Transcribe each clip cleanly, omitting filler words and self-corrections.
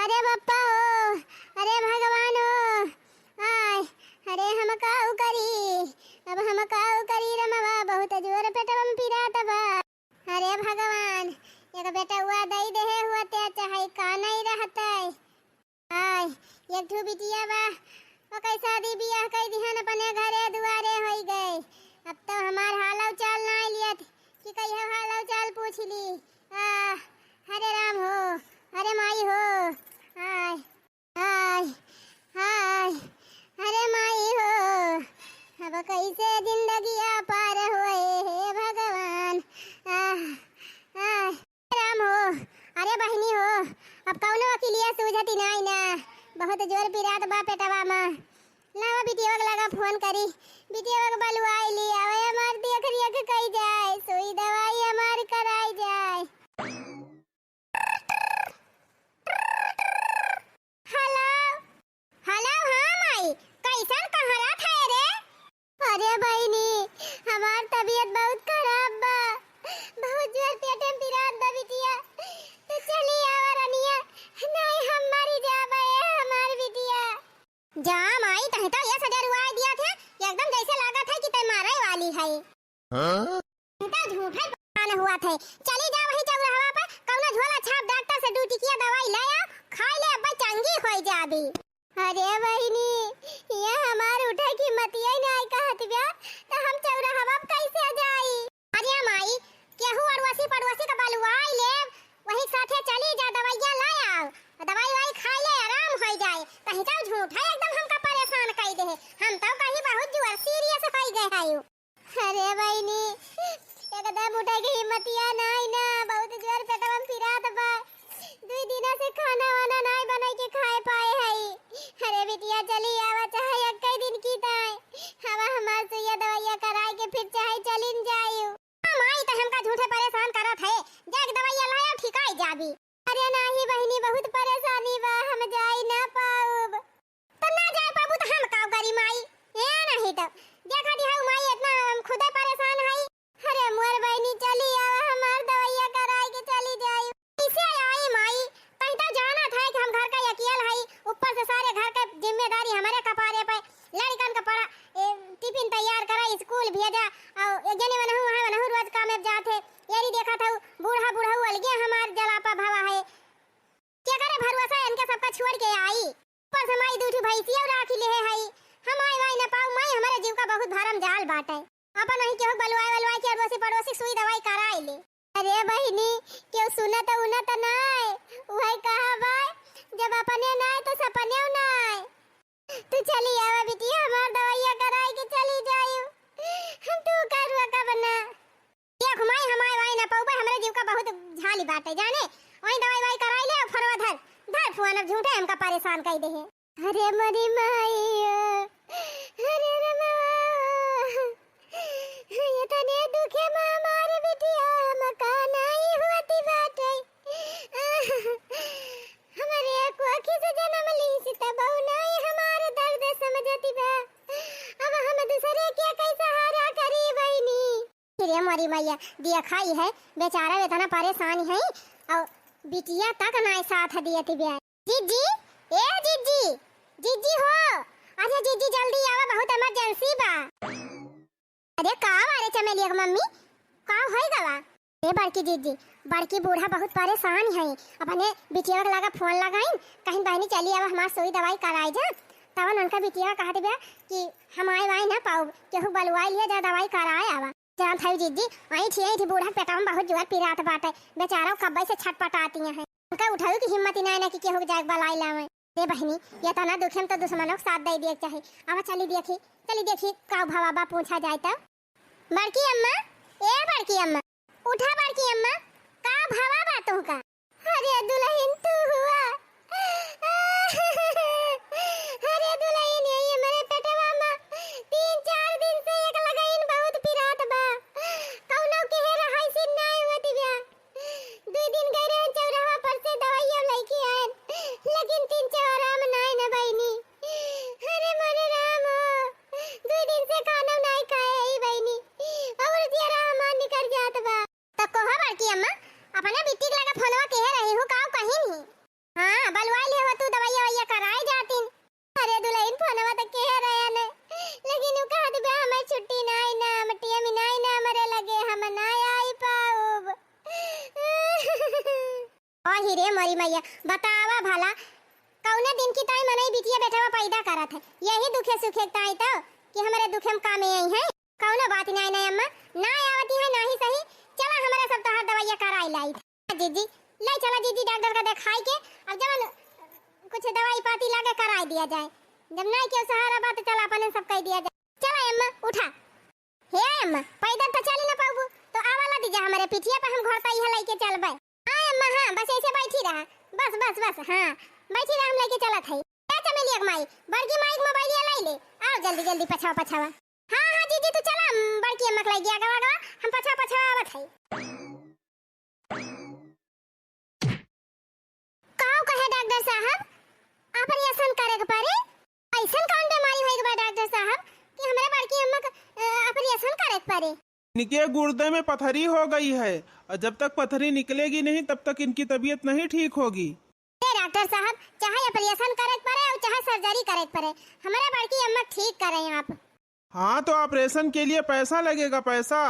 अरे बप्पा हो, अरे भगवान हो, आय अरे हम काऊ करी, अब हम काऊ करी रमवा, बहुत जोर पेटवम पिरात बा। अरे भगवान, एक बेटा हुआ दई देहे हुआ ते चाहे का नहीं रहता है। आय एक ठू बिटिया बा, ओ कैसा शादी बियाह कई दिहन अपने घरे दुआरे होई गए। अब तो हमार हालव चाल ना लियत कि कहियो हालव चाल पूछ ली। हरे राम हो, अरे माई हो, आय आय आय अरे माई हो, अब कैसे जिंदगी पार होए हे भगवान। राम हो, अरे बहनी हो, अब कौनो अकेलिया सूझती नहीं ना, बहुत जोर पिरात बा पेटवा में। लावा बिटिया लगा फोन करी, बिटिया बलुआई ली आवे, हमार देख रियक कई जाए, सुई दवाई हमार कराई जाए। हेलो हेलो, हाँ माई, कैसन कहाँ रात है रे? अरे बहनी, हमार तबीयत बहुत खराब बा, बहुत जोर पेट में पिरात बा बिटिया, तो चली आवा रनिया, नहीं हम मरी जाबे हमार बिटिया। जा माई, तहे तो ये सजा रुआई दिया थे, एकदम जैसे लागत है कि तय मारे वाली है। हाँ? तो झूठे बहाना हुआ थे। चली जा वही चौराहा पर, कौनो झोला छाप डॉक्टर से 2 टिकिया दवाई ले आ, खाई ले, अब चंगी हो जाबी। अरे बहनी, ये हमार उठे की मतिया नहीं कहत बिया, तो हम चौराहा पर कैसे जाई? अरे माई, केहू अड़ोसी पड़ोसी का बलुआई ले, वही साथे चली जा, दवाइयां ले आओ, दवाई वाई खाई ले, आराम हो जाए। कहीं तो झूठा एकदम हमका परेशान कर दे, हम तो कहीं बहुत जोर सीरियस हो गए हैं। अरे बहनी, एकदम उठे की हिम्मतिया नहीं ना, बहुत जोर पेटवा में पिरात बा, 2 दिन से खाना वाना नहीं बनाई के खाए पाए है। अरे बिटिया चली आवा, चाहे एक दिन की ताई हवा हमार सुइया दवाइया कराए के फिर चाहे चलिन जाइयो। माई तो हमका झूठे परेशान करत है, जाके दवाइया लाया ठिकाई जाबी। अरे नहीं बहनी, बहुत परेशानी बा, हम जाई ना पाऊब। तो ना जाए पाबू तो हम का करी माई? ए नहीं तो देखा दी है माई, इतना हम खुदे परेशान है। अरे मोर बहनी चली आवा, हमार दवाइया कराए के चली जाई। कैसे आई माई? कहीं तो जाना था कि हम घर का अकेला है, ऊपर से सारे घर का जिम्मेदारी हमारे कपारे पे, लड़कन का पढ़ा टिफिन तैयार करा, स्कूल भेजा, और जने वनहु रोज काम में जाते। यही देखा था बूढ़ा बूढ़ा अलगे हमार जलापा भावा है, क्या करे भरोसा इनके सबका छोड़ के आई। ऊपर से माई 2 भैंसिया राखी ले है, हम आई वाई न पाऊ माई, हमारे जीव का बहुत भरम जाल बाटे। अपन नहीं केहू बलवाई के अड़ोसी पड़ोसी सुई दवाई कराई ले। अरे बहनी, केहू सुनत उनत नहीं, वही कहा बाय, जब अपने नहीं तो सपने नहीं। तू चली आवा बिटिया, हमार दवाइया कराई के चली जाइयो, हम तू करवा का बना। देख माई, हमारे वाई न पाऊ, हमारे जीव का बहुत झाली बाटे जाने, वही दवाई वाई कराई ले, फरवा धर धर फोन, अब झूठे हमका परेशान कर दे है। अरे मरी माई, अरे रमा, ये तने दुखे मां मारे बिटिया, मका नहीं होती बाटे। हमारे को आखी से जन्म ली सी, तब नहीं हमारे दर्द समझती बा, अब हम दूसरे के कैसा हारा करी बहनी। रे मरी मैया, दिया खाई है बेचारा, इतना परेशान है, और बिटिया तक ना साथ दिए थी बे। जीजी, ए जीजी, जीजी हो, अरे जीजी जल्दी आवा, बहुत इमरजेंसी बा। अरे का वारे चमेलिया की मम्मी, का होई गवा? ए बड़की जीजी, बड़की बूढ़ा बहुत परेशान है, अपने बिटिया के लगा फोन लगाई, कहीं बहनी चली आवा, हमार सुई दवाई कराई जा। तवन उनका बिटिया कहत बे कि हम आई वाई ना पाऊ, केहू बलवाई लिया जा, दवाई कराए आवा। जान थाई जीजी, वही थी बूढ़ा पेटा में बहुत जोर पिरात बाटे, बेचारा कब्बे से छटपटाती है, उनका उठावे की हिम्मत ही नहीं ना कि केहू जाग बलाई लावे। ए बहनी, ये तना दुखे में तो दुश्मनों को साथ दे दिए चाहिए। अब चली देखी का भावा पूछा जाए तो। बड़की अम्मा, ए बड़की अम्मा, उठा बड़की अम्मा, का भावा बातों का? अरे दुल्हन तू हुआ, अरे दुल्हन ये मेरे पेटवा में 3-4 दिन से एक लगाइन बहुत पिरात बा, कौनो के रहाई से नहीं होती बा। 2 दिन गए रहे चौराहा पर से दवाइयां लेके आए, लेकिन 3 आराम नहीं ना बहनी। अरे मोरे राम, 2 दिन से खाना नहीं खाए ही बहनी, और जरा मान निकल जात बा। तो कहो बड़की अम्मा, अपने बिट्टी के लगा फोनवा कह रही हूं, काऊ कहीं नहीं। मैया बतावा भला कौने दिन की ताई मनई बिटिया बेटा पैदा करत है यही दुखे सुखे ताई तो कि हमारे दुखे में काम आई है कौनो बात नहीं नहीं अम्मा ना आवती है ना ही सही चला हमारे सब तो हर दवाइयां कराई लाई जीजी ले चला जीजी डॉक्टर का दिखाई के अब जब कुछ दवाई पाती लाके कराई दिया जाए जब नहीं के सहारा बात चला अपने सब कह दिया जाए चला अम्मा उठा हे अम्मा पैदल तो चली ना पाऊबू तो आवाला दीजिए हमारे पिठिया पे हम घर पे यह लेके चलबे हां अम्मा हां बस ऐसे बैठी रहा बस हां बैठी रहा हम लेके चलत है ए चमेली एक माई बड़की माई के मोबाइल ले ले आओ जल्दी जल्दी पछावा हां जीजी तू चला बड़की अम्मा के ले गया गवा हम पछावा आवत है काऊ कहे डॉक्टर साहब ऑपरेशन करे के पड़े ऐसन कौन बीमारी होई के बा डॉक्टर साहब कि हमारे बड़की अम्मा का ऑपरेशन करे के पड़े इनके गुर्दे में पथरी हो गई है और जब तक पथरी निकलेगी नहीं तब तक इनकी तबीयत नहीं ठीक होगी डॉक्टर साहब चाहे ऑपरेशन करे के पड़े और चाहे सर्जरी करे के पड़े हमारे बड़की अम्मा ठीक करें आप हाँ तो ऑपरेशन के लिए पैसा लगेगा पैसा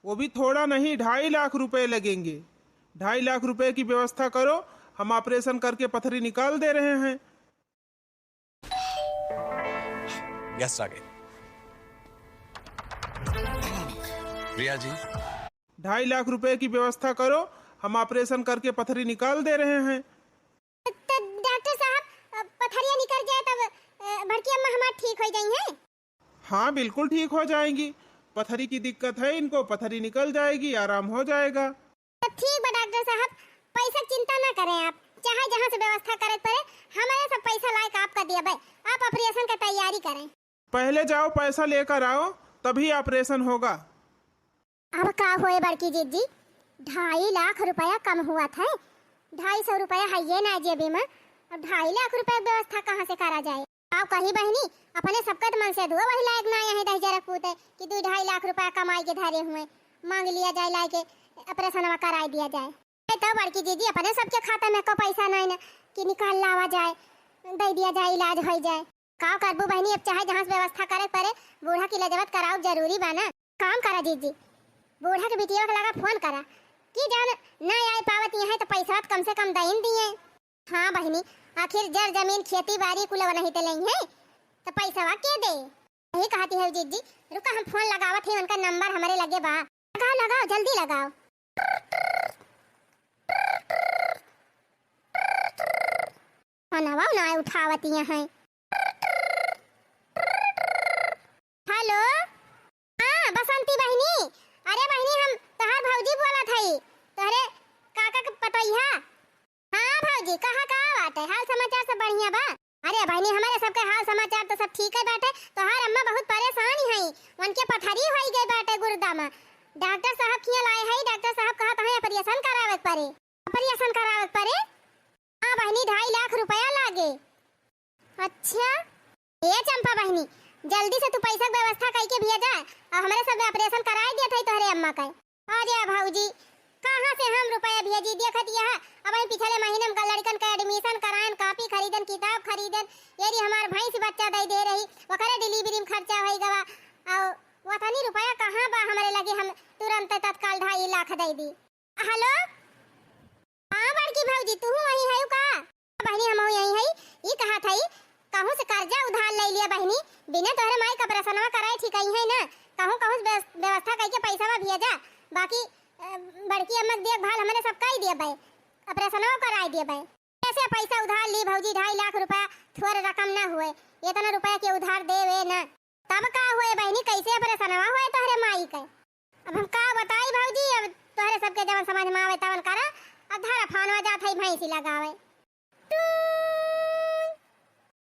वो भी थोड़ा नहीं 2.5 लाख रुपए लगेंगे 2.5 लाख रुपए की व्यवस्था करो हम ऑपरेशन करके पथरी निकाल दे रहे हैं गेस्ट आ गए प्रिया जी 2.5 लाख रुपए की व्यवस्था करो हम ऑपरेशन करके पथरी निकाल दे रहे हैं तो डॉक्टर साहब पथरियां निकल जाए तब बड़की अम्मा हमारी ठीक हो जाएंगी हाँ बिल्कुल ठीक हो जाएंगी पथरी की दिक्कत है इनको पथरी निकल जाएगी आराम हो जाएगा तो ठीक बा डॉक्टर साहब पैसा चिंता ना करें आप चाहे जहाँ से व्यवस्था करे पड़े हमारे सब पैसा लायक आपका दिया भाई आप ऑपरेशन की तैयारी करें पहले जाओ पैसा लेकर आओ तभी ऑपरेशन होगा अब का होए बड़की जीजी 2.5 लाख रुपया कम हुआ था 250 रुपया है ये ना जेबी में अब 2.5 लाख रुपया व्यवस्था कहाँ से करा जाए आप कही बहनी अपने सबका मन से दुआ वही लायक ना है दही जरा पूते कि 2.5 लाख रुपया कमाई के धरे हुए मांग लिया जाए लाके ऑपरेशन करा दिया जाए तो बड़की जीजी अपने सबके खाता में को पैसा नहीं ना कि निकाल लावा जाए दे दिया जाए इलाज हो जाए का करबू बहनी अब चाहे जहाँ से व्यवस्था करे पड़े बूढ़ा की लजवत कराओ जरूरी बाना काम करा जीजी बूढ़ा के बिटिया के लगा फोन करा कि जान ना आए पावत यहाँ तो पैसा कम से कम दईन दिए हाँ बहनी आखिर जर जमीन खेती बाड़ी कुल नहीं तो नहीं है तो पैसा के दे यही कहती है जीजी रुका हम फोन लगावत है उनका नंबर हमारे लगे बा लगाओ जल्दी लगाओ ना उठावती है हेलो हाँ बसंती बहनी अरे बहनी हम तोहर भौजी बोला थई तोहरे काका के पतैया हाँ भौजी कहाँ बात है हाल समाचार सब बढ़िया बा अरे बहनी हमारे सबके हाल समाचार तो सब ठीक है बाटे तोहर अम्मा बहुत परेशान है उनके पथरी हो गई बाटे गुर्दा में डॉक्टर साहब किया लाए है डॉक्टर साहब कहा तो ऑपरेशन करावे पड़े हाँ बहनी 2.5 लाख रुपया लागे अच्छा ये चंपा बहनी जल्दी से तू पैसा की व्यवस्था करके भेजा और हमारे सब ऑपरेशन करा दिया था तोहरे अम्मा का अरे भौजी कहाँ से हम रुपया भेजी देखत यह अब हम पिछले महीने में लड़कन का एडमिशन कराएं कॉपी खरीदन किताब खरीदन यदि हमार भैंस बच्चा दे रही ओकरे डिलीवरी में खर्चा होई गवा और वतनी रुपया कहाँ बा हमारे लगे हम तुरंत तत्काल 2.5 लाख दे दी हेलो हाँ बड़की भौजी तू वही है का बहनी हम यही है ये कहा था कहूँ से कर्जा उधार ले लिया बहनी बिना तोहरे माई का ऑपरेशन कराए ठीक है ना कहूँ व्यवस्था करके पैसा में भेजा बाकी बड़की अम्मा देखभाल हमारे सब कर दिया भाई ऑपरेशन कराए दिया भाई कैसे पैसा उधार ली भौजी 2.5 लाख रुपया थोड़ा रकम ना हुए इतना रुपया के उधार देवे ना तब का हुए बहनी कैसे ऑपरेशन हुए तोहरे माई के अब हम का बताई भौजी अब तोहरे सबके जब समझ में आवे तवन करा अब धारा फानवा जात है भैंसी लगावे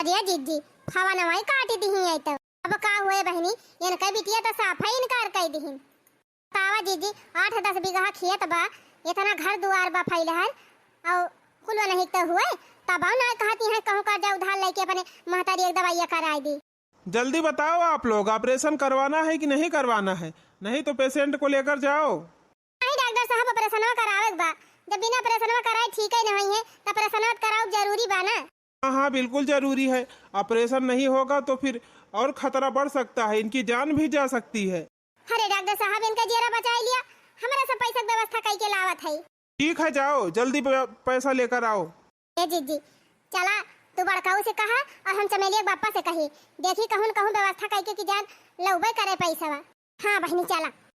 अरे जीजी हवा नवाई काटी दी है तो अब का हुए बहनी इनका बिटिया तो साफ है इनकार कर दी तावा जीजी 8-10 बीघा खेत बा इतना घर दुआर बा फैलहर और कुल नहीं तो हुए तब ना कहती है कहूँ कर्जा उधार लेके अपने महतारी एक दवाइया कराई दी जल्दी बताओ आप लोग ऑपरेशन करवाना है कि नहीं करवाना है नहीं तो पेशेंट को लेकर जाओ नहीं डॉक्टर साहब ऑपरेशन करावे बा जब बिना ऑपरेशन कराए ठीक ही नहीं है तो ऑपरेशन कराओ जरूरी बा ना हाँ बिल्कुल जरूरी है ऑपरेशन नहीं होगा तो फिर और खतरा बढ़ सकता है इनकी जान भी जा सकती है अरे डॉक्टर साहब इनका जेरा बचा लिया हमारा सब पैसा व्यवस्था करके लावत है ठीक है, जाओ जल्दी पैसा लेकर आओ। ए जीजी चला, तू बड़काऊ से कहा और हम चमेलिया के बापा से कही, देखी कहूं कहूं व्यवस्था करके कि जान लौबे करे पैसा। हाँ बहनी चला।